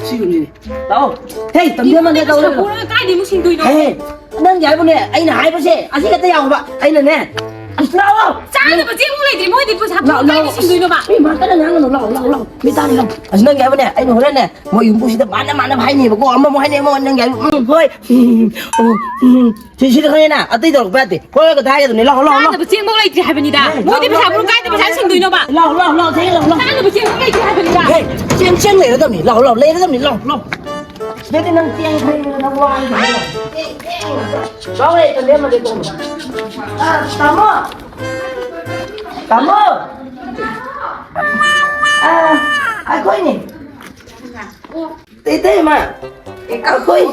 지금 나오. 헤이, 덤벼만 내가 오늘. 뭐라 까니 무슨 도이노? 헤이, 난 얇으네. 아이는 하이버세. 아시겠다 야오바. 아이는 네. 나와. 짜는 거 쟁물이들 뭐이들 뭐 자꾸 까니 무슨 도이노 봐. 이 막가는 나는 올라. 미다리 나. 아시는 얇으네. 아이는 그러네. 뭐 용부시다 많아 하이니 보고 엄마 뭐 하이니 뭐 완전 얇. 호이. 진실이 그러나. 어떻게 들어 봐야지. 거기 다 하게 되네. 올라. 짜는 거 쟁물이들 하변이다. 뭐이들 뭐 자꾸 까니 뭐 자신 도이노 봐. 올라. 생일라. 짜는 거 쟁물이들 하변이다. 헤이, 쨍 내려다니. 내려다니. 내가 난 쨍 하이나 와. 나와 있던 내만 되고. 아, Cảm ơn. Ai khôi nhỉ? Tí mà. Cái khôi.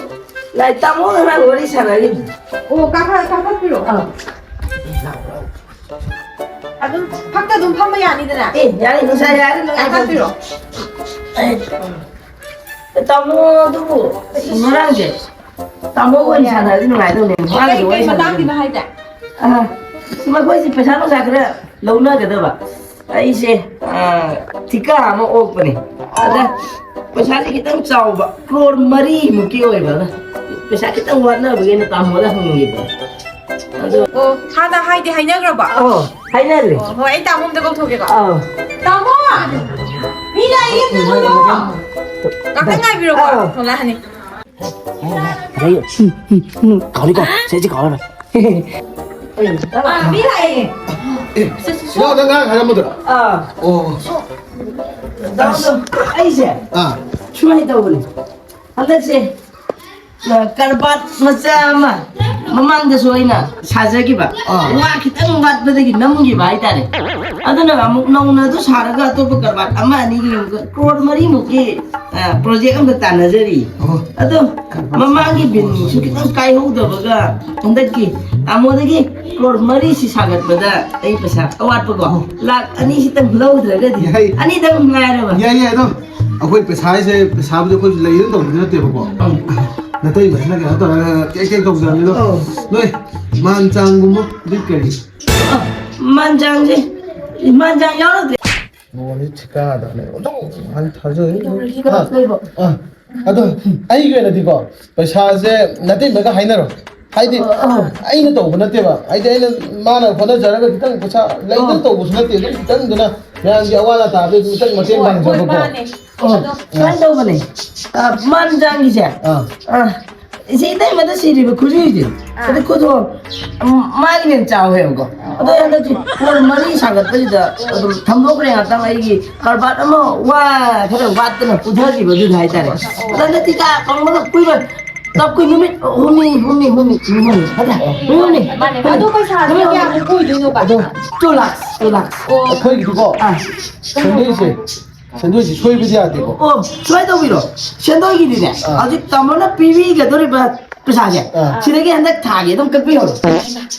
Lại tao muốn mang ngồi đi sàn này đi. 깎아 필요. 좀 박자 좀 판매가 아니더라. 야니 너 사야 너 깎아 필요. tao mua thuốc nó đang gì? Tao mua quên sàn này đi ngoài đâu nè. Hoa là cái mà sàn. đang thì mà hay đấy. mà quên gì phải sao nó ra cái đó. Lâu nữa cái đó bà. Ấy xe. Thì cả mà ốp này. Ada. Phải sao thì kita tahu bà. Crore mari mungkin oi bà. Phải sao kita warna begini tamu dah mungkin bà. 하나 하이디 하이나 봐. hay nè rồi. 이 따mom도 검토게가. 따모. 미나 이게 뭐야? 깎아 필요 봐. 돌아 하니. Đấy. Có đi con, sẽ chỉ có rồi. 미나 이. 야, 나 가자 한번 들어. Đâu. Ấy gì? Chú hay đâu này? Anh ta gì? Karbat macam memang sesuai na saja ba. Wah kita ngebat betul namun ba itu deh. Ada na kamu nong tu sarga tu karbat ama ni crore mari muki project am tanah jadi. Aduh memang bin kita kai hu tu baga. Hendak ki kamu lagi crore mari si sagat beda. Tapi pasal awat baga. Lak ani si tang lau tu lagi. Ani tang ngai ba. 야, 너. 아고이 배사에서 배사부터 그 레이는 도 그냥 때 보고. 나 또이 무슨 얘기 하다 깨깨 걱정이 너. 너희 만장군무 늦게리. 만장 gì? 만장 여러 개. 뭐니 치카다네. 한 타죠. 아, 너 아이게 나디고 배사에 나한테 내가 하이나로. 하이디 아이는 또 보냈대봐. 아이디 아이는 마나 보내자라가 기타 배사 레이는 또 무슨 얘기 기타는 그나 그냥 이제 와라 다들 무슨 맞는 방 저거. Kan đâu mà này? Manjang gì Sĩ đây mà nó xì thì phải cứu gì? Cái cô thôi, mai cái chào hiểu có. Tôi ăn đấy chứ, còn mà đi sang cái tới giờ, thầm lúc này tao ấy gì, còn bạn nó wow, thế là bạn tên là cô thơ gì mà đưa hai tay này. Tôi nói thì cả, còn nó quy rồi. Tao quy nó biết, hôm nay, hết à? Hôm nay. 나도 그 사람이 야 보여주는 거 봐. Tôi lạc. 거기 그거. 전도지. 전도지 소입이야 되고. xoay đâu bị rồi, xuyên đôi gì nè, a직 tao muốn nó PV cái tôi bà 사지. 지내게 한다 타게 좀 급해요.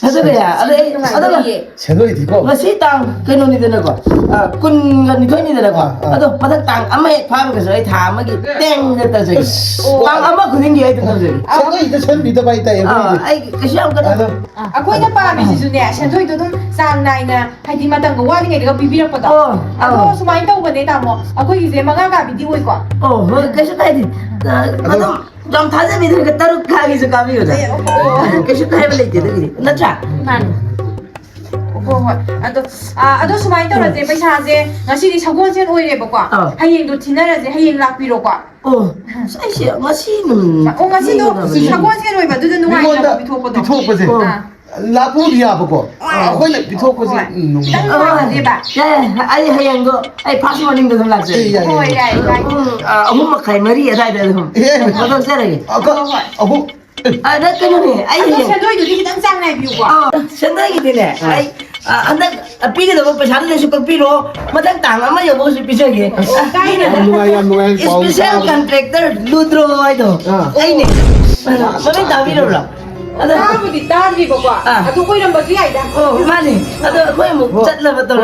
그래야. 아들 전도이 되고. masih tang cái nồi này có. Kun gần cái này có. Aduh, padahal tang amma phá cái rồi thả mà cái teng cái tờ rồi. Tang amma cái gì ấy tờ rồi. 전도이 이제 전 믿어 봐 있다 이거. Ai cái sao cái đó. 아코이나 빠미시주네. 챈토이도 좀 쌍나이나 하이디 마땅 거 와딩 애가 비비럭거든. 아코 수마이 떠보네 다뭐. 아코이 이제 망아가 비디고 있고. cái số này thì aduh trong tháng sẽ bị cái taruh kaki suka biu dah. Cái số này balik jadi gini. Nak cak? 아도 수마이 떨어지 पैसा제 ngasi디 사고전 오이래버고. 하이행도 디나라지 하이행 락비로고. 사실 ngasi는. ngasi도 사고전 오이바 누드 누가이나 비토거든. 비토거든. 라포리아 보고. 거기 비토거지. 땅거지 봐. Ai hayang go. Ai pasu maning do lag je. Ông mà khai mari ở đây được không? Có đâu sẽ rồi. 어고. Đó cái này. Ai hayang. 챈토이도 이게 땅장 này 비우고. Sendai gitu nè. Ai anda pi cái đó pesan lên super piro. Mà đang tang ama yo bos pisa ge. Cái này. 누가 Special contractor Ludro ai đó. Ai nè. Mà bên tao biết đâu rồi. 따부디 따지고고. 아도 거이런 거지 아이다. Mani. Ada kau mau cat lah betul.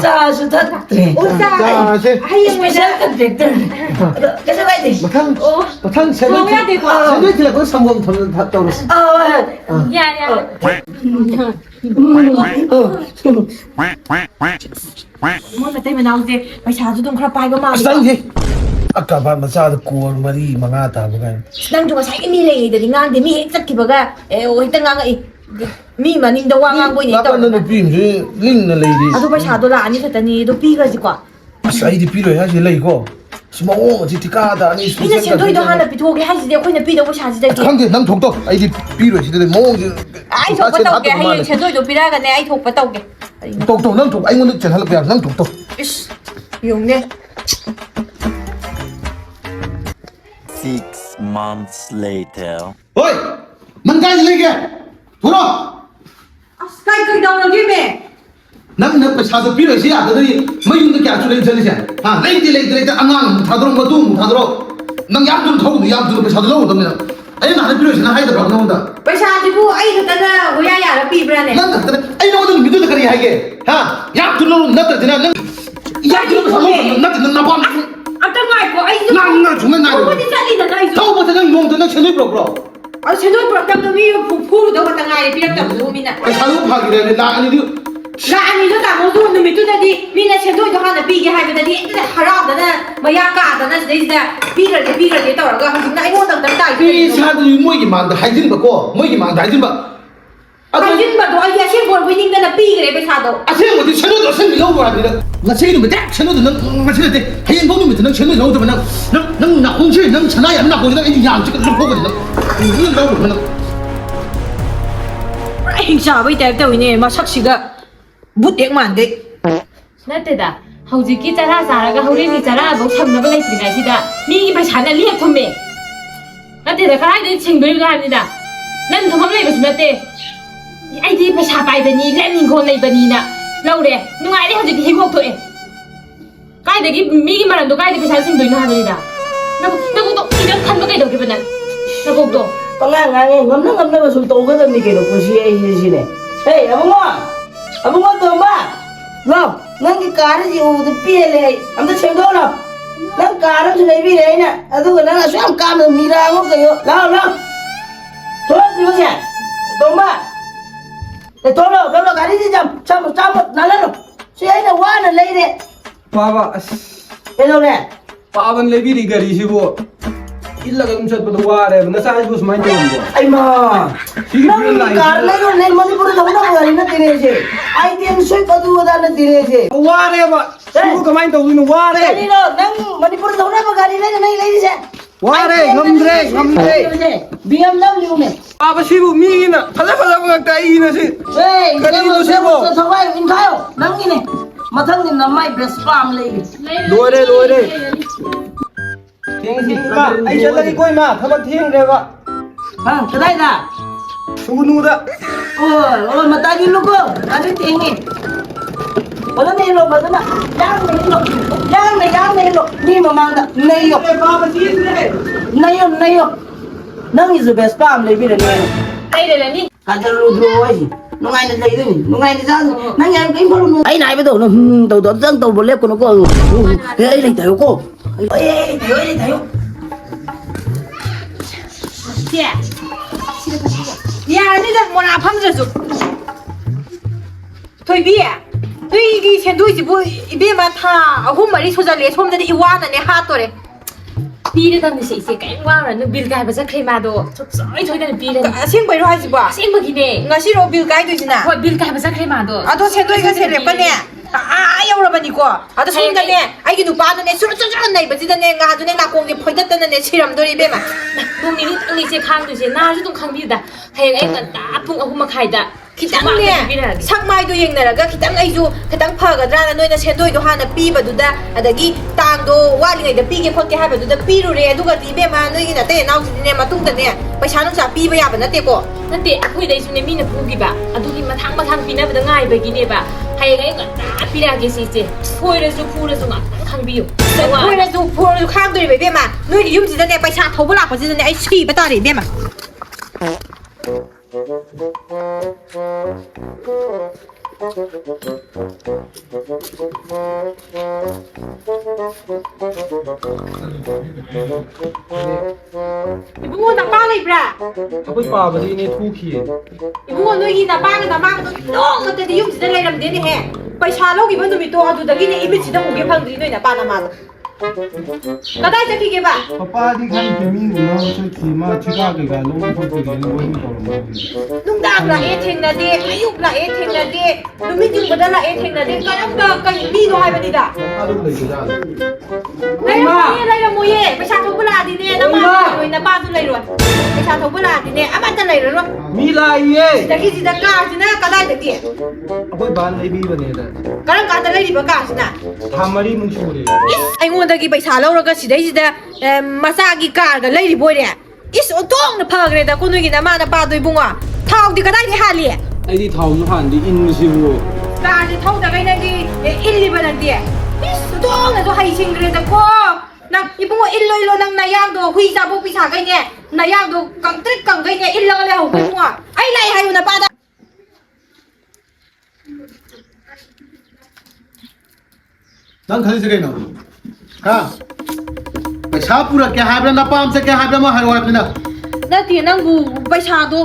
Cah sudah. 오자. Special contractor. Cái số này thì. 못한 샌드위치 그 성공 다 떨었어. 야야. 뭐 그때 맨날 이제 पैसा 주던 그런 빠이고 막. 쌍지. ꯑꯀꯥꯕ ꯃꯆꯥꯗ core 4-5 ꯇꯥꯕ ꯀꯥꯏꯅ ꯅꯪꯁꯨ ꯉꯁꯥꯏꯒꯤ ꯃꯤ ꯂꯩꯔꯤꯉꯩꯗꯗꯤ ꯉꯥꯡꯗꯦ ꯃꯤ ꯍꯦꯛ ꯆꯠꯈꯤꯕꯒ ꯍꯦꯛꯇ ꯉꯥꯡꯉꯛꯏ ꯃꯤ ꯃꯅꯤꯡꯗ ꯋꯥ ꯉꯥꯡꯕꯣꯏꯅꯦ ꯅꯥꯀꯟꯗ ꯅꯨꯄꯤ ꯑꯃꯁꯨ ꯂꯤꯡꯅ ꯂꯩꯔꯤ ꯑꯗꯨ ꯄꯩꯁꯥꯗꯣ ꯂꯥꯛꯑꯅꯤ ꯈꯛꯇꯅꯤ ꯑꯗꯨ ꯄꯤꯈ꯭ꯔꯁꯤꯀꯣ ꯑꯁ ꯑꯩꯗꯤ ꯄꯤꯔꯣꯏ ꯍꯥꯏꯁꯤ ꯂꯩꯀꯣ ꯃꯑꯣꯡ ꯑꯁꯤ ꯊꯤꯀꯥ ꯇꯥꯅꯤ ꯃꯤꯅ ꯁꯦꯟꯗꯣꯏꯗꯣ ꯍꯥꯟꯅ ꯄꯤꯊꯣꯛꯑꯒꯦ ꯍꯥꯏꯁꯤꯗꯤ ꯑꯩꯈꯣꯏꯅ ꯄꯤꯗꯧ ꯄꯩꯁꯥꯁꯤꯗꯒꯤ ꯈꯪꯗꯦ ꯅꯪ ꯊꯣꯛꯇꯧ ꯑꯩꯗꯤ ꯄꯤꯔꯣꯏ ꯁꯤꯗ ꯃꯑꯣꯡꯁꯤ ꯑꯩ ꯊꯣꯛꯄ ꯇꯧꯒꯦ ꯍꯌꯦꯡ ꯁꯦꯟꯗꯣꯏꯗꯣ ꯄꯤꯔꯛꯑꯒꯅꯦ ꯑꯩ ꯊꯣꯛꯄ ꯇꯧꯒꯦ ꯇꯧ ꯅꯪ ꯊꯣꯛ ꯑꯩꯉꯣꯟꯗ ꯆꯦꯟꯍꯜꯂꯛꯄ ꯌꯥꯕ ꯅꯪ ꯊꯣꯛꯇꯧ 이씨, 용내. 6 months later. ꯍꯣꯏ ꯅꯪ ꯀꯥꯏꯗ ꯂꯩꯒꯦ ꯊꯣꯔꯛꯑꯣ 스카이크 나오는 ꯅꯪꯅ ꯄꯩꯁꯥꯗꯣ ꯄꯤꯔꯣꯏꯁꯤ ꯌꯥꯗꯗꯤ ꯃꯌꯨꯝꯗ ꯀꯌꯥ ꯆꯨꯔꯦꯟ ꯆꯠꯂꯤꯁꯦ ꯍꯥ ꯂꯩꯇꯦ ꯑꯉꯥꯡ ꯑꯃꯨꯛ ꯊꯥꯗꯣꯔꯛ ꯃꯇꯨ ꯑꯃꯨꯛ ꯊꯥꯗꯣꯔꯛ ꯅꯪ ꯌꯥꯝ ꯊꯨꯅ ꯊꯧꯕꯗꯣ ꯌꯥꯝ ꯊꯨꯅ ꯄꯩꯁꯥꯗꯣ ꯂꯧꯒꯗꯕꯅꯤ ꯅꯪ ꯑꯩꯅ ꯅꯍꯥꯟ ꯄꯤꯔꯣꯏꯁꯤ ꯅꯪ ꯍꯥꯏꯗꯕ꯭ꯔꯥ ꯅꯉꯣꯟꯗ पैसा지고 ꯑꯩ ꯈꯛꯇꯅ ꯍꯣꯌꯥ ꯌꯥꯔ ꯄꯤꯕ꯭ꯔꯥꯅꯦ ꯅꯪ ꯈꯛꯇꯅꯦ ꯑꯩ ꯅꯉꯣꯟꯗ ꯅꯨꯃꯤꯠꯇꯨꯗ ꯀꯔꯤ ꯍꯥꯏꯒꯦ ꯍꯥ ꯌꯥꯝ ꯊꯨꯅ ꯅꯠꯇ꯭ꯔꯗꯤꯅ ꯅꯪ ꯌꯥꯝ ꯊꯨꯅ ꯄꯩꯁꯥ ꯂꯧꯒꯗꯕ ꯅꯠꯇꯦ ꯅꯪ ꯅꯄꯥꯝ ꯑꯝꯇ ꯉꯥꯏꯈꯣ ꯑꯩꯁꯨ ꯅꯪ ꯁꯨꯡꯅ ꯊꯧꯕꯗꯤ ꯆꯠꯂꯤꯗꯅ ꯑꯩꯁꯨ ꯊꯧꯕꯗ ꯅꯪ ꯅꯣꯡꯇ ꯅꯪ ꯁꯦꯟꯗꯣꯏ ꯄꯨꯔꯛꯄ꯭ꯔꯣ ꯁꯦꯟꯗꯣꯏ ꯄꯨꯔꯛꯇꯕꯗꯣ ꯃꯤ ꯐꯨꯔꯨꯗꯧ ꯈꯛꯇ ꯉꯥꯏꯔꯦ ꯄꯤꯔꯛꯇꯕꯗꯨ ꯃꯤꯅ ꯄꯩꯁꯥꯗꯨ ꯐꯥꯈꯤꯔꯦ ꯂꯥꯛꯑꯅꯤꯗꯤ ꯂꯥꯛꯑꯅꯤꯗꯣ ꯇꯥꯃꯣꯗꯨ ꯅꯨꯃꯤꯠꯇꯨꯗꯗꯤ ꯃꯤꯅ ꯁꯦꯟꯗꯣꯏꯗꯣ ꯍꯥꯟꯅ ꯄꯤꯒꯦ ꯍꯥꯏꯕꯗꯗꯤ ꯍꯦꯛꯇ ꯍꯔꯥꯎꯗꯅ ꯃꯌꯥ ꯀꯥꯗꯅ ꯁꯤꯗꯩꯁꯤꯗ ꯄꯤꯈ꯭ꯔꯒꯦ ꯇꯧꯔꯒ ꯍꯧꯖꯤꯛꯅ ꯑꯩꯉꯣꯟꯗ ꯑꯝꯇꯪ ꯇꯥꯏꯗꯣꯏꯅꯦ ꯄꯩꯁꯥꯗꯨ ꯃꯣꯏꯒꯤ ꯃꯥꯡꯗ ꯍꯥꯏꯖꯤꯟꯕꯀꯣ ꯃꯣꯏꯒꯤ ꯃꯥꯡꯗ ꯍꯥꯏꯖꯤꯟꯕ ꯍꯥꯏꯖꯤꯟꯕꯗꯣ ꯑꯩꯗꯤ ꯑꯁꯦꯡꯕ ꯑꯣꯏꯅꯤꯡꯗꯅ ꯄꯤꯈ꯭ꯔꯦ ꯄꯩꯁꯥꯗꯣ ꯑꯁꯦꯡꯕꯗꯤ ꯁꯦꯟꯗꯣꯏꯗꯣ ꯑꯁꯦꯡꯕ ꯂꯧꯕ ꯍꯥꯏꯕꯅꯤꯗ ꯉꯁꯤ ꯅꯨꯃꯤꯠꯇ ꯁꯦꯟꯗꯣꯏꯗꯣ ꯅꯪ ꯉꯁꯤ ꯅꯠꯇꯦ ꯍꯌꯦꯡꯐꯥꯎ ꯅꯨꯃꯤꯠꯇ ꯅꯪ ꯁꯦꯟꯗꯣꯏ ꯂꯧꯗꯕ ꯅꯪ ꯅꯥꯀꯣꯡꯁꯦ ꯅꯪ ꯁꯅꯥ ꯌꯥꯝ ꯅꯥꯀꯣꯡꯁꯦ ꯅꯪ ꯑꯩꯗꯤ ꯌꯥꯝ ꯆꯤꯛꯀ ꯂꯧꯊꯣꯛꯀꯅꯤ ꯅꯪ ꯂꯧꯔꯨꯕ ꯅꯪ ꯄꯨꯔꯥ ꯍꯤꯡꯆꯥꯕꯩ ꯇꯥꯏꯞ ꯇꯧꯏꯅꯦ ꯃꯁꯛꯁꯤꯒ ꯕꯨꯠ ꯍꯦꯛ ꯃꯥꯟꯗꯦ ꯅꯠꯇꯦꯗ ꯍꯧꯖꯤꯛꯀꯤ ꯆꯔꯥ ꯆꯥꯔꯒ ꯍꯧꯔꯦꯟꯒꯤ ꯆꯔꯥꯐꯧ ꯁꯝꯅꯕ ꯂꯩꯇ꯭ꯔꯤꯉꯩꯁꯤꯗ ꯃꯤꯒꯤ ꯄꯩꯁꯥꯅ ꯂꯦꯛ ꯊꯨꯝꯃꯦ ꯅꯠꯇꯦꯗ ꯀꯗꯥꯏꯗꯒꯤ ꯁꯤꯡꯗꯣꯏꯅꯣ ꯍꯥꯏꯕꯅꯤꯗ ꯂꯟ ꯊꯨꯝꯐꯝ ꯂꯩꯕꯁꯨ ꯅꯠꯇꯦ ꯑꯩꯗꯤ ꯄꯩꯁꯥ ꯄꯥꯏꯕꯅꯤ ꯂꯟ ꯏꯪꯈꯣꯜ ꯂꯩꯕꯅꯤꯅ ꯂꯧꯔꯦ ꯅꯨꯡꯉꯥꯏꯔꯦ ꯍꯧꯖꯤꯛꯇꯤ ꯍꯤꯡꯒꯣꯛ ꯊꯣꯛꯑꯦ ꯀꯥꯏꯗꯒꯤ ꯃꯤꯒꯤ ꯃꯔꯝꯗꯣ ꯀꯥꯏꯗ ꯄꯩꯁꯥ ꯁꯤꯡꯗꯣꯏꯅꯣ ꯍꯥꯏꯕꯅꯤꯗ ꯅꯀꯣꯛꯇꯣ ꯈꯤꯇꯪ ꯈꯟꯕ ꯀꯩꯗꯧꯒꯦꯕ ꯅꯪ ꯅꯀꯣꯛꯇꯣ ꯄꯪꯉꯥꯡ ꯉꯥꯡꯉꯦ ꯉꯝꯅꯕ ꯁꯨꯝ ꯇꯧꯒꯗꯕꯅꯤ ꯀꯩꯅꯣ ꯄꯨꯟꯁꯤ ꯑꯩꯁꯦ ꯁꯤꯅꯦ ꯍꯦ ꯑꯕꯨꯡꯉꯣ ꯇꯣꯝꯕ ꯂꯥꯎ ꯅꯪꯒꯤ ꯀꯥꯔꯁꯤ ꯎꯕꯗ ꯄꯦꯜꯂꯦ ꯑꯩ ꯑꯝꯇ ꯁꯦꯡꯗꯣꯛꯑꯣ ꯅꯪ ꯀꯥꯔ ꯑꯃꯁꯨ ꯂꯩꯕꯤꯔꯦ ꯑꯩꯅ ꯑꯗꯨꯒ ꯅꯪ ꯑꯁꯨꯛ ꯌꯥꯝ ꯀꯥꯝꯅ ꯃꯤꯔꯥꯡꯉꯣ ꯀꯩꯌꯣ ꯂꯥꯎ ꯊꯣꯛꯂꯛꯇ꯭ꯔꯤꯕꯁꯦ ꯇꯣꯝꯕ ꯊꯣꯛꯂꯛꯑꯣ ꯒꯥꯔꯤꯁꯤ ꯆꯥꯝꯃ ꯅꯥꯜꯍꯜꯂꯣ ꯁꯤ ꯑꯩꯅ ꯋꯥꯅ ꯂꯩꯔꯦ Papa, as ꯀꯩꯗꯧꯔꯦ pavan lebiri gari sibo. Illa ka kumsat pa duware, nasaan ko sumayin ko. ꯑꯩꯃ Sige, ꯅꯪ yun lang. ꯀꯥꯔ ꯂꯩꯔꯣꯅꯦ ꯃꯅꯤꯄꯨꯔꯗ ꯍꯧꯅꯕ ꯒꯥꯔꯤ ꯅꯠꯇꯦꯅꯦꯁꯦ ꯑꯥꯏꯇꯦꯝ ꯁꯣꯏ ꯑꯗꯨ ꯑꯗꯥ ꯅꯠꯇꯦꯅꯦꯁꯦ Ware ba? Sibo kamay tawin ware. ꯀꯔꯤꯅꯣ ꯅꯪ ꯃꯅꯤꯄꯨꯔꯗ ꯍꯧꯅꯕ ꯒꯥꯔꯤ ꯂꯩꯔ ꯅꯪ ꯂꯩꯔꯤꯁꯦ Ware, ngamdre. BMW ꯅꯦ Papa sibo migina. Fala ngakta ina si. Kanino sibo? ꯊꯋꯥꯏ ꯏꯟꯈꯥꯏꯌꯣ ꯅꯪꯒꯤꯅꯦ ꯃꯊꯪꯗꯤ ꯅꯃꯥꯏ ꯕꯦꯁꯄꯥ ꯑꯃ ꯂꯩꯒꯦ Loire. Ting ma, ay chalagi ko ma, thabak thing re ba. ꯍ ꯀꯗꯥꯏꯗ Sugunuda. ꯑꯣ ꯃꯇꯥꯒꯤ ꯂꯨꯀꯣ ꯑꯗꯨ ꯊꯦꯡꯉꯦ ꯐꯖꯅ ꯏꯜꯂꯣ ꯐꯖꯅ ꯌꯥꯡꯅ ꯏꯜꯂꯣ ꯃꯤ ꯃꯃꯥꯡꯗ ꯅꯩꯌꯣ Papa sisre. ꯅꯩꯌꯣ ꯅꯪꯒꯤꯁꯨ ꯕꯦꯁꯄꯥ ꯑꯃ ꯂꯩꯕꯤꯔꯅꯤ ꯂꯩꯔꯅꯤ ꯀꯥꯗꯔꯨꯗ꯭ꯔꯣ ꯍꯥꯏꯁꯤ ꯅꯨꯡꯉꯥꯏꯅ ꯂꯩꯗꯣꯏꯅꯤ ꯅꯨꯡꯉꯥꯏꯅ ꯆꯥꯗꯣꯏꯅꯤ ꯅꯪ ꯌꯥꯝ ꯀꯩꯝ ꯈꯜꯂꯨꯅꯨ ꯑꯩꯅ ꯍꯥꯏꯕꯗꯣ ꯇꯧꯗꯣ ꯑꯝꯇꯪ ꯇꯧꯕ ꯂꯦꯞꯀꯅꯨꯀꯣ ꯑꯩ ꯂꯩꯇꯥꯌꯣꯀꯣ ꯑꯩ ꯂꯩꯇꯥꯌꯣ ꯆꯦ ꯌꯥꯔꯅꯤꯗ ꯃꯣꯔꯥ ꯐꯝꯗ꯭ꯔꯁꯨ ꯊꯣꯏꯕꯤ ꯅꯣꯏꯒꯤ ꯁꯦꯟꯗꯣꯏꯁꯤꯕꯨ ꯏꯕꯦꯝꯃ ꯊꯥ 3-4 ꯁꯨꯖꯜꯂꯦ ꯁꯣꯝꯗꯗꯤ 이와ꯅꯅꯦ ꯍꯥꯠꯇꯣꯔꯦ ꯄꯤꯔꯗꯝꯅꯤ ꯏꯆꯦ ꯀꯩꯝ ꯋꯥꯔꯨꯔꯅꯨ ꯕꯤꯜ ꯀꯥꯏꯕ ꯆꯠꯈ꯭ꯔꯦ ꯃꯥꯗꯣ ꯁꯨꯡꯁꯣꯏ ꯁꯣꯏꯗꯅ ꯄꯤꯔꯅꯤ ꯑꯁꯦꯡꯕꯩꯔꯣ ꯍꯥꯏꯁꯤꯕꯣ ꯑꯁꯦꯡꯕꯒꯤꯅꯦ ꯉꯁꯤꯔꯣ ꯕꯤꯜ ꯀꯥꯏꯗꯣꯏꯁꯤꯅ ꯍꯣꯏ ꯕꯤꯜ ꯀꯥꯏꯕ ꯆꯠꯈ꯭ꯔꯦ ꯃꯥꯗꯣ ꯑꯗꯣ ꯁꯦꯟꯗꯣꯏꯒ ꯁꯦꯔꯦꯞꯀꯅꯦ ꯌꯧꯔꯕꯅꯤꯀꯣ ꯑꯗꯣ ꯁꯣꯝꯗꯅꯦ ꯑꯩꯒꯤ ꯅꯨꯄꯥꯗꯅꯦ ꯆꯨꯔ ꯅꯩꯕꯁꯤꯗꯅꯦ ꯉꯥꯗꯨꯅꯦ ꯅꯥꯀꯣꯡꯁꯦ ꯐꯣꯏꯗꯠꯇꯅꯅꯦ ꯁꯤꯔꯝꯗꯣꯔꯤ ꯏꯕꯦꯝꯃ ꯅꯣꯡ ꯅꯤꯅꯤꯇꯪꯅꯤ ꯏꯆꯦ ꯈꯥꯡꯗꯣꯏꯁꯦ ꯅꯥꯔꯁꯨ ꯑꯗꯨꯝ ꯈꯪꯕꯤꯌꯨꯗ ꯍꯌꯦꯡ ꯑꯩ ꯉꯟꯇꯥ ꯄꯨꯡ 3:30ꯗ ꯈꯤꯇꯪꯅꯦ ꯁꯛ ꯃꯥꯏꯗꯣ ꯌꯦꯡꯅꯔꯒ ꯈꯤꯇꯪ ꯐꯒꯗ꯭ꯔꯥꯅ ꯅꯣꯏꯅ ꯁꯦꯟꯗꯣꯏꯗꯣ ꯍꯥꯟꯅ ꯄꯤꯕꯗꯨꯗ ꯑꯗꯒꯤ ꯇꯥꯡꯗꯣ ꯋꯥꯠꯂꯤꯉꯩꯗ ꯄꯤꯒꯦ ꯈꯣꯠꯀꯦ ꯍꯥꯏꯕꯗꯨꯗ ꯄꯤꯔꯨꯔꯦ ꯑꯗꯨꯒ ꯏꯕꯦꯝꯃ ꯅꯣꯏꯒꯤ ꯅꯇꯩ ꯅꯅꯥꯎꯁꯤꯗꯤꯅꯦ ꯃꯇꯨꯡꯗꯅꯦ ꯄꯩꯁꯥ ꯅꯨꯡꯁꯥ ꯄꯤꯕ ꯌꯥꯕ ꯅꯠꯇꯦꯀꯣ ꯅꯠꯇꯦ ꯑꯩꯈꯣꯏꯗꯩꯁꯨꯅꯦ ꯃꯤꯅ ꯄꯨꯈꯤꯕ ꯑꯗꯨꯒꯤ ꯃꯊꯪ ꯄꯤꯅꯕꯗ ꯉꯥꯏꯕꯒꯤꯅꯦꯕ ꯍꯌꯦꯡ ꯑꯩ ꯉꯟꯇꯥ ꯄꯤꯔꯛꯑꯒꯦ ꯁꯤꯁꯦ ꯁꯣꯏꯔꯁꯨ ꯐꯨꯔꯁꯨ ꯉꯥꯛꯇꯪ ꯈꯪꯕꯤꯌꯨ ꯐꯣꯏꯔꯁꯨ ꯈꯥꯡꯗꯣꯔꯤꯕ ꯏꯕꯦꯝꯃ ꯅꯣꯏꯒꯤ ꯌꯨꯝꯁꯤꯗꯅꯦ ꯄꯩꯁꯥ ꯊꯧꯕ ꯂꯥꯛꯄꯁꯤꯗꯅꯦ ꯑꯩ ꯁꯤꯕ ꯇꯥꯔꯦ ꯏꯕꯦꯝꯃ 이bungo napa leibra? Ako'y pabali ni Tuki. 이bungo 너희 나빠가 너무 그때도 yum sida leiramdene he. पैसा लौगिबा नुमितो अदुदगिने इमित सिदा उगे फंगद्रि नोइ नापा नामा कदाई चखिगेबा पप्पादी खाली केमिंगनो चखि मा थिगा गैगा लोन फोटोगे लोन तौरमो नुंदाग लाए थेंगनादे अयुक लाए थेंगनादे नुमित युंबदा लाए थेंगनादे करंबा कई मीनो हाइबनिदा अदु लेगदा लेरमोये पैसा थोबलादिने नमा लोइना बादु लेरो पैसा थोबलादिने अमता लेरो मी लाइए दगी जिदा कासिना कदाई दगी अखोय बान लेबी बनेदा करं कादा लेरिबा कासिना थामरी मुसुरे ꯑꯩꯉꯣꯟꯗꯒꯤ ꯄꯩꯁꯥ ꯂꯧꯔꯒ ꯁꯤꯗꯩꯁꯤꯗ ꯃꯆꯥꯒꯤ ꯀꯥꯔꯒ ꯂꯩꯔꯤꯕꯣꯏꯔꯦ ꯏꯁ ꯑꯣꯟꯊꯣꯛꯅ ꯐꯈ꯭ꯔꯦꯗ ꯀꯣ ꯅꯣꯏꯒꯤ ꯅꯃꯥꯅ ꯄꯥꯗꯣ ꯏꯕꯨꯡꯉꯣ ꯊꯥꯎꯗꯤ ꯀꯗꯥꯏꯗꯩ ꯍꯥꯜꯂꯤ ꯑꯩꯗꯤ ꯊꯥꯎꯁꯨ ꯍꯥꯟꯗꯤ ꯏꯟꯕꯁꯤꯕꯨ ꯀꯥꯔꯁꯦ ꯊꯧꯗꯒꯩ ꯅꯪꯗꯤ ꯏꯜꯂꯤꯕ ꯅꯪꯗꯤ ꯏꯁ ꯑꯣꯟꯊꯣꯛꯅꯁꯨ ꯍꯩꯁꯤꯡꯈ꯭ꯔꯦꯗꯀꯣ ꯅꯪ ꯏꯕꯨꯡꯉꯣ ꯏꯜꯂꯣ ꯏꯜꯂꯣ ꯅꯪ ꯅꯌꯥꯡꯗꯣ ꯍꯨꯏ ꯆꯥꯕꯣꯛ ꯄꯩꯁꯥꯈꯩꯅꯦ ꯅꯌꯥꯡꯗꯣ ꯀꯪꯇ꯭ꯔꯤꯛ ꯀꯪꯒꯩꯅꯦ ꯏꯜꯂꯒ ꯂꯩꯍꯧꯕ ꯏꯕꯨꯡꯉꯣ ꯑꯩ ꯂꯥꯛꯑꯦ ꯍꯥꯏꯌꯨ ꯅꯄꯥꯗ नंग खाली से कहीं ना हाँ पैसा पूरा क्या है अपना पाम से क्या है अपना मह हरवा अपना नती नंगू पैसादो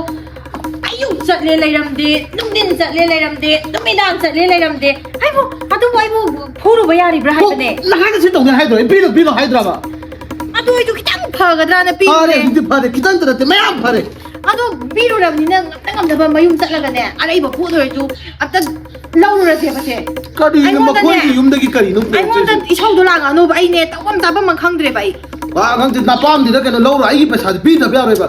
अयुक चले लेरमदे नुंदिन चले लेरमदे नुमिदान चले लेरमदे आइबो अदु फुरुबा यारिब्रा हाइबने लहान से तो है तो बिलो हाइड्रामा अदु आइदु खितांग फगद्राना पी अरे हिंदी फारे कितन तरह मैं आप फारे अदु बिरुरमनि नंग नंगमदबा मयुम चलगने अरेबा फुदोइदु अत लौरुरसे बसे करी न मखोन की युम दगी करी नु अइमोंदा इछौदो लागानो बाइने तवम ताबम खंगद्रे बाइ वा खंग ना पाम दि कनो लौर आइगी पैसा बी द ब्यारेबा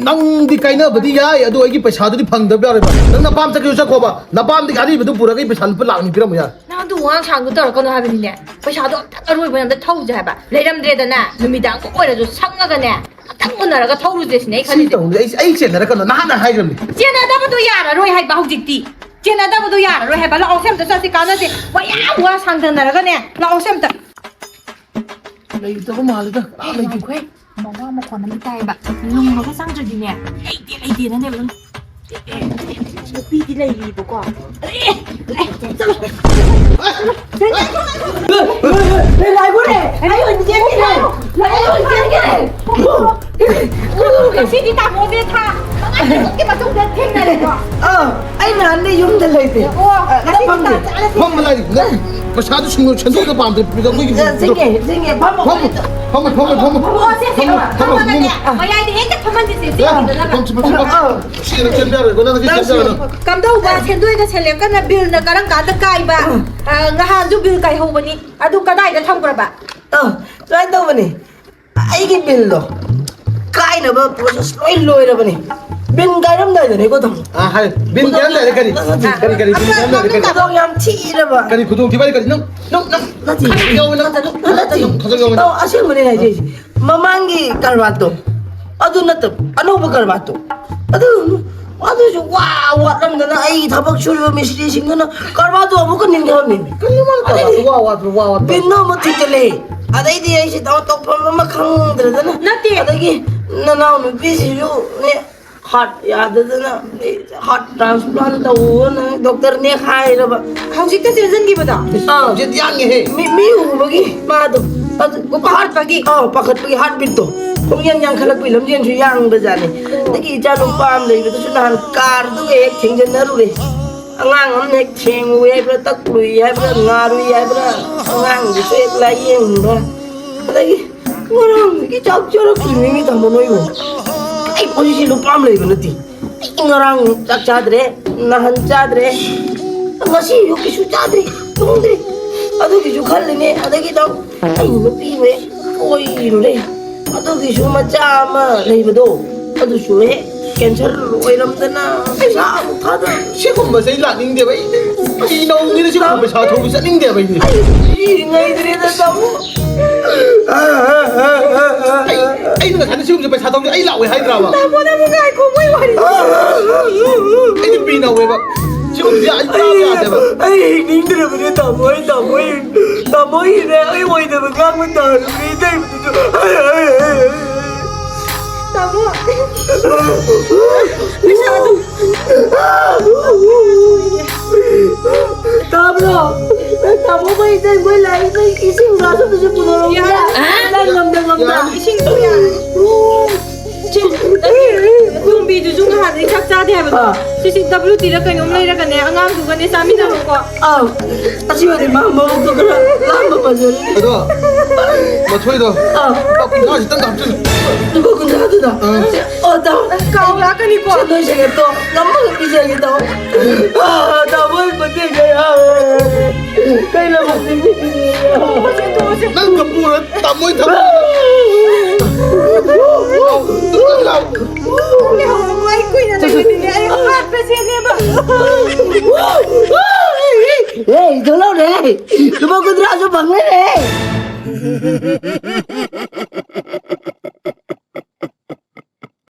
नंग दि काइना बदि याय अदु आइगी पैसा दि फंग द ब्यारेबा नंग ना पाम चके सखोबा ना पाम दि गाड़ी बदु पुरा गई पैसा प लांगनि पिरम या ना अदु वांग सांगु तरकनो हाबिनिने पैसादो अरोइबा नंदा थौजे हाबा लेरमद्रेदना नुमिदां को ओइरजु संगगने अतंग उनरगा थौरुजे सिने खलि आई चेनर कनो ना हाइग्रम चेना दबदो यारारोइ हाइबा हौजिक्ति चेना दबदो यारारोइ हाइबा लाओ सेमता ससि कानासे वा सांगदनरगने लाओ सेमता लई तो मालदा लई ꯑꯩꯈꯣꯏ ꯃꯋꯥ ꯃꯈꯣꯟ ꯑꯃ ꯇꯥꯏꯌꯦꯕ ꯂꯨꯝꯃꯒ ꯆꯪꯗ꯭ꯔꯗꯤꯅꯦ ꯂꯩꯇꯦꯅꯅꯦꯕ ꯑꯗꯨꯝ ꯅꯨꯄꯤꯗꯤ ꯂꯩꯔꯤꯕꯀꯣ ꯆꯠꯂꯣ ꯉꯁꯤꯗꯤ ꯇꯥꯃꯣꯁꯦ ꯊꯥ ꯃꯉꯥꯒꯤ ꯃꯇꯨꯡꯗ ꯊꯦꯡꯅꯔꯦꯀꯣ ꯑꯩ ꯅꯍꯥꯟꯗꯤ ꯌꯨꯝꯗ ꯂꯩꯇꯦ फम लाई पैसा तो सुनो छंदो के पाम दे पिदो की ꯁꯤꯡꯒꯦ फम ꯃꯌꯥꯏꯗ ꯍꯦꯛꯇ ꯐꯝꯍꯟꯁꯤꯁꯦ ꯁꯤꯅ ꯆꯦꯟꯕ ꯔꯦ ꯅꯪ ꯀꯤ ꯆꯦꯟꯕ ꯀꯝꯗꯧꯕ ꯁꯦꯟꯗꯣꯏꯒ ꯁꯦꯂꯦꯞꯀꯅ ꯕꯤꯜꯅ ꯀꯔꯝ ꯀꯥꯟꯗ ꯀꯥꯏꯕ ꯉꯍꯥꯟꯁꯨ ꯕꯤꯜ ꯀꯥꯏꯍꯧꯕꯅꯤ ꯑꯗꯨ ꯀꯗꯥꯏꯗ ꯊꯝꯈ꯭ꯔꯕ ꯁꯨꯃꯥꯏꯅ ꯇꯧꯕꯅꯤ ꯑꯩꯒꯤ ꯕꯤꯜꯗꯣ ꯀꯥꯏꯅꯕ ꯄ꯭ꯔꯣꯁꯦꯁ ꯂꯣꯏ ꯂꯣꯏꯔꯕꯅꯤ ꯕꯤꯜ ꯀꯥꯏꯔꯝꯗꯥꯏꯗꯅꯦꯀꯣ ꯇꯥꯃꯣ हाय बिन क्या ले करी बिन क्या ले करी ꯈꯨꯗꯣꯡ ꯌꯥꯝ ꯊꯤꯔꯕ करी खुदों की बारी करी नो ꯅꯠꯇꯦ खजग ꯑꯁꯦꯡꯕꯅꯤ ꯍꯥꯏꯖꯩꯁꯦ ꯃꯃꯥꯡꯒꯤ ꯀꯔꯕꯥꯔꯗꯣ ꯑꯗꯨ ꯅꯠꯇꯕ ꯑꯅꯧꯕ ꯀꯔꯕꯥꯔꯗꯣ ꯑꯗꯨꯁꯨ ꯋꯥꯠꯂꯝꯗꯅ ꯑꯩ ꯊꯕꯛ ꯁꯨꯔꯤꯕ ꯃꯤꯁꯇ꯭ꯔꯤꯁꯤꯡꯗꯨꯅ ꯀꯔꯕꯥꯔꯗꯣ ꯑꯃꯨꯛꯀ ꯅꯤꯡꯈ꯭ꯔꯕꯅꯤ ꯕꯤꯟꯅ ꯑꯃꯨꯛ ꯊꯤꯖꯤꯜꯂꯦ ꯑꯗꯩꯗꯤ ꯑꯩꯁꯦ ꯇꯧꯐꯝ ꯑꯃ ꯈꯪꯗ꯭ꯔꯗꯅ ꯅꯠꯇꯦ ꯑꯗꯒꯤ ꯅꯅꯥꯎ ꯅꯨꯄꯤꯁꯤꯁꯨ हार्ट याददना हार्ट ट्रांसप्लांट तौना डॉक्टर ने खाइरबा हौजिकता चेंजनगिबदा जित यांगे हे मी उबगी मादो हार्ट पगी पखत पगी हार्ट बीट तो पुंगयन yang खलक पिलम जेन सु yang बजाने तगी जानु पाम लेबे तो नान कार दु एक थिंजन नरुरे angang am nek theng वे ब्र तक लुई है ब्र ngaru है ब्र angang दि से एक ला yeng Bru तगी ngorong ki chok chorok mi ta monoi bo ai posisi lu pam lagi nanti ngarang tak cadre nahan cadre masih yuk kisu cadre tungdri aduh kisu khal ini ada kita ai napi we oi le aduh kisu macam lagi betul aduh suwe cancer oi lam dana sa thada 시금 뭐세 라 닝데 바이 이노 니네 시금 뭐 사토 비사 닝데 바이 ai ngai dre da tamu ai 누가 사는 시금 좀 사토 ai 라왜 하이드라마 나보다 뭐가 알고 뭐 이리 ai 비나 왜바 지금 이제 아이 브라야 대바 ai ningdre bre tamu re ai oi da gang ma ta re dai 나보 tamu bai dai bai lai dai ising ga su su pu ro ya ngam da 이싱도야 좀 비 주중 하는 각자들 ꯆꯥꯗꯦ ꯍꯥꯏꯕꯗꯣ ꯁꯤꯁꯤ WT ꯔ ꯀꯩꯅꯣꯝ ꯂꯩꯔꯒꯅꯦ ꯑꯉꯥꯡꯗꯨꯒꯅꯦ ꯆꯥꯃꯤꯟꯅꯕꯀꯣ ꯑꯥꯎ ꯑꯁꯤꯕꯨꯗꯤ ꯃꯥ ꯃꯕꯨꯛꯇꯣ ꯈꯔ ꯂꯥꯝꯕ ꯃꯖꯔꯤ ꯑꯗꯣ ꯃꯊꯣꯏꯗꯣ ꯑꯥꯎ ꯂꯨꯄꯥ 50 ꯈꯤꯇꯪ ꯍꯥꯞꯆꯤꯜꯂꯨ 누가 근데 하더라 나 ꯀꯥꯎ ꯂꯥꯛꯀꯅꯤꯀꯣ 너희 생에 또 너무 비자기 또 나뭘 못해줘요 그이나 무슨 일이야 ꯅꯪꯒ ꯄꯨꯔ ꯇꯝꯃꯣꯏ ꯊꯝꯃꯣ ꯂꯩꯍꯧꯔꯕꯣ ꯑꯩ ꯀꯨꯏꯅ ꯂꯩꯕꯅꯤꯅꯦ ꯑꯩ ꯍꯥꯠꯄꯁꯦꯅꯦꯕ 에이 놀라우네 누가 근데 아주 막내네